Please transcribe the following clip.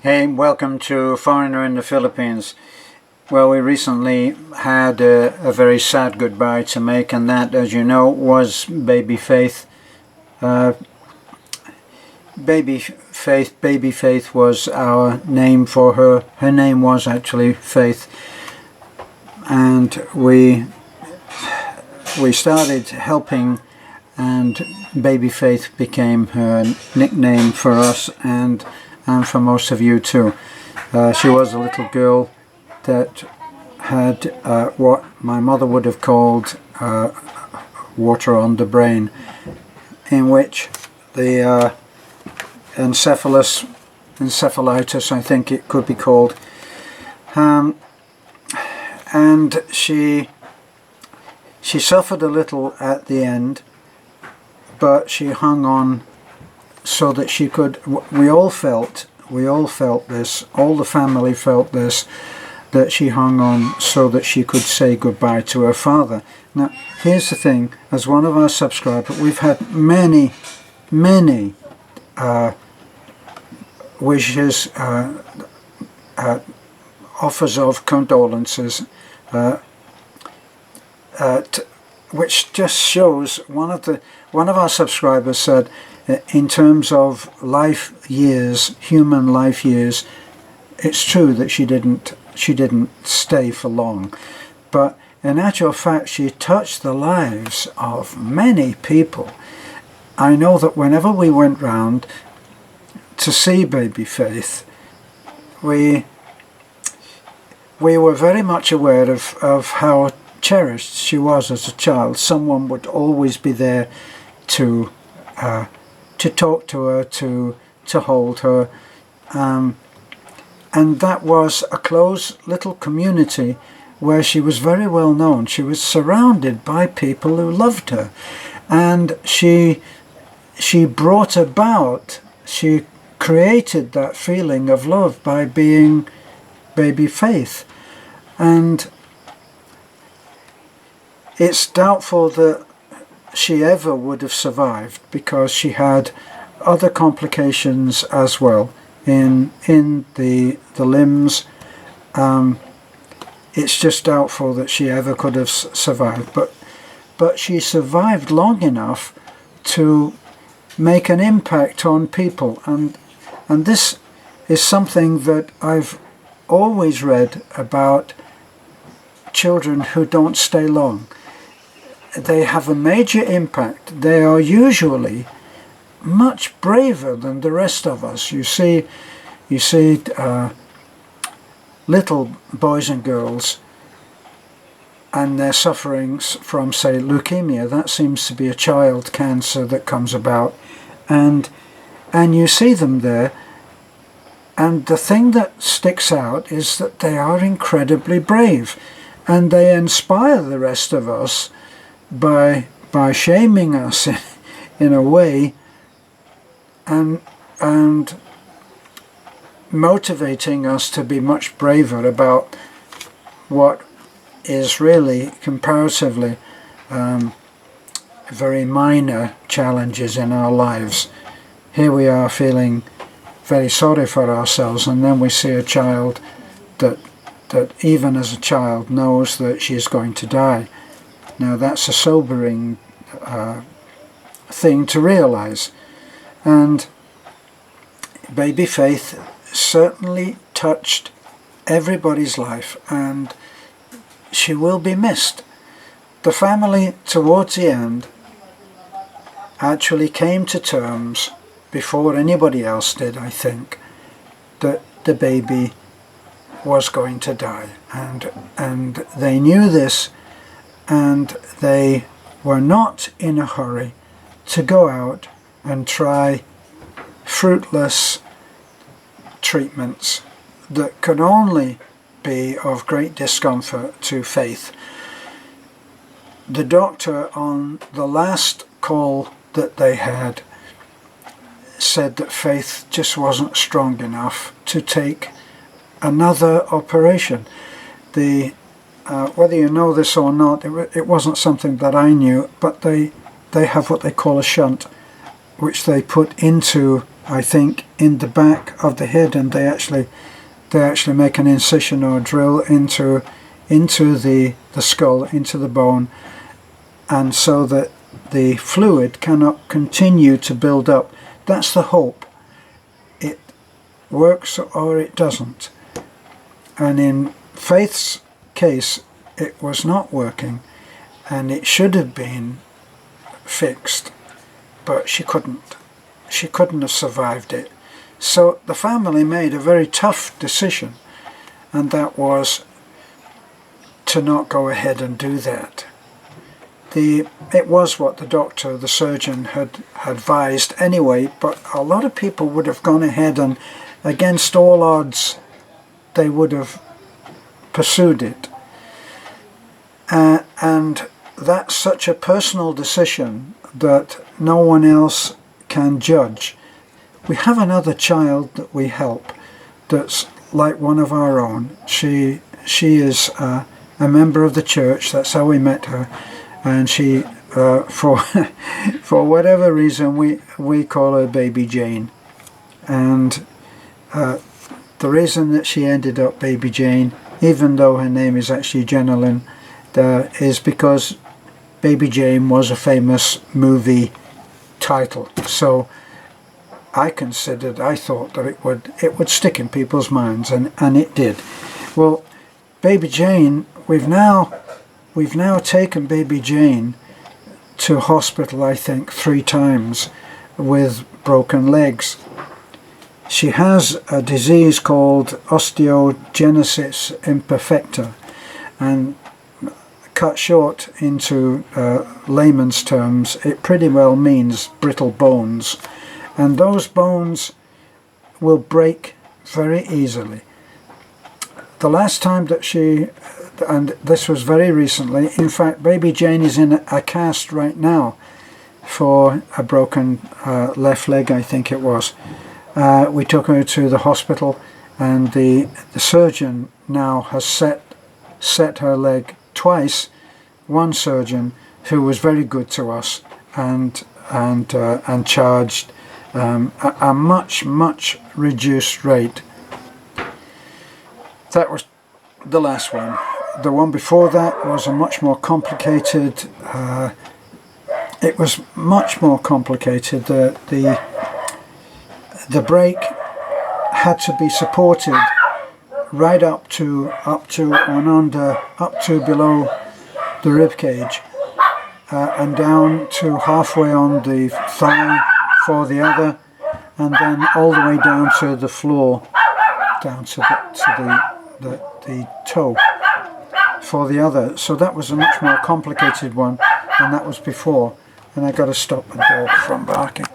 Hey, welcome to Foreigner in the Philippines. Well, we recently had a very sad goodbye to make, and that, as you know, was Baby Faith. Baby Faith was our name for her. Her name was actually Faith, and we started helping, and Baby Faith became her nickname for us and for most of you too. She was a little girl that had what my mother would have called water on the brain, in which the encephalitis, I think it could be called, and she suffered a little at the end, but she hung on so that she could. We all felt this, all the family felt this, that she hung on so that she could say goodbye to her father. Now, here's the thing, as one of our subscribers, we've had many wishes, offers of condolences, which just shows, one of our subscribers said, in terms of life years, human life years, it's true that she didn't stay for long, but in actual fact she touched the lives of many people. I know that whenever we went round to see Baby Faith, we were very much aware of how cherished she was as a child. Someone would always be there to talk to her, to hold her, and that was a close little community where she was very well known. She was surrounded by people who loved her, and she brought about, she created that feeling of love by being Baby Faith. And it's doubtful that she ever would have survived, because she had other complications as well in the limbs. It's just doubtful that she ever could have survived, but she survived long enough to make an impact on people, and this is something that I've always read about children who don't stay long. They have a major impact. They are usually much braver than the rest of us. You see little boys and girls, and they're suffering from, say, leukemia. That seems to be a child cancer that comes about, and you see them there, and the thing that sticks out is that they are incredibly brave, and they inspire the rest of us by shaming us in a way, and motivating us to be much braver about what is really comparatively very minor challenges in our lives. Here we are feeling very sorry for ourselves, and then we see a child that even as a child knows that she's going to die. Now that's a sobering thing to realize, and Baby Faith certainly touched everybody's life, and she will be missed. The family towards the end actually came to terms, before anybody else did, I think, that the baby was going to die, and they knew this, and they were not in a hurry to go out and try fruitless treatments that could only be of great discomfort to Faith. The doctor, on the last call that they had, said that Faith just wasn't strong enough to take another operation. Whether you know this or not, it wasn't something that I knew, but they have what they call a shunt, which they put into I think, in the back of the head, and they actually make an incision or drill into the skull, into the bone, and so that the fluid cannot continue to build up. That's the hope. It works or it doesn't. And in Faith's case, it was not working, and it should have been fixed, but she couldn't. She couldn't have survived it. So the family made a very tough decision, and that was to not go ahead and do that. It was what the surgeon had advised anyway, but a lot of people would have gone ahead and, against all odds, they would have pursued it. And that's such a personal decision that no one else can judge. We have another child that we help that's like one of our own. She is a member of the church. That's how we met her, and she for whatever reason we call her Baby Jane, and the reason that she ended up Baby Jane, even though her name is actually Jenilyn, is because Baby Jane was a famous movie title. So I thought that it would stick in people's minds, and it did. Well, Baby Jane, we've now taken Baby Jane to hospital, I think, 3 times with broken legs. She has a disease called osteogenesis imperfecta, and cut short into layman's terms, it pretty well means brittle bones, and those bones will break very easily. The last time that and this was very recently, in fact Baby Jane is in a cast right now for a broken left leg, I think it was. We took her to the hospital, and the surgeon now has set her leg twice. One surgeon who was very good to us and charged a much reduced rate. That was the last one. The one before that was a much more complicated. It was much more complicated. The brake had to be supported right up to and under, up to below the rib cage, and down to halfway on the thigh for the other, and then all the way down to the floor, down to the toe for the other. So that was a much more complicated one, and that was before. And I got to stop the dog from barking.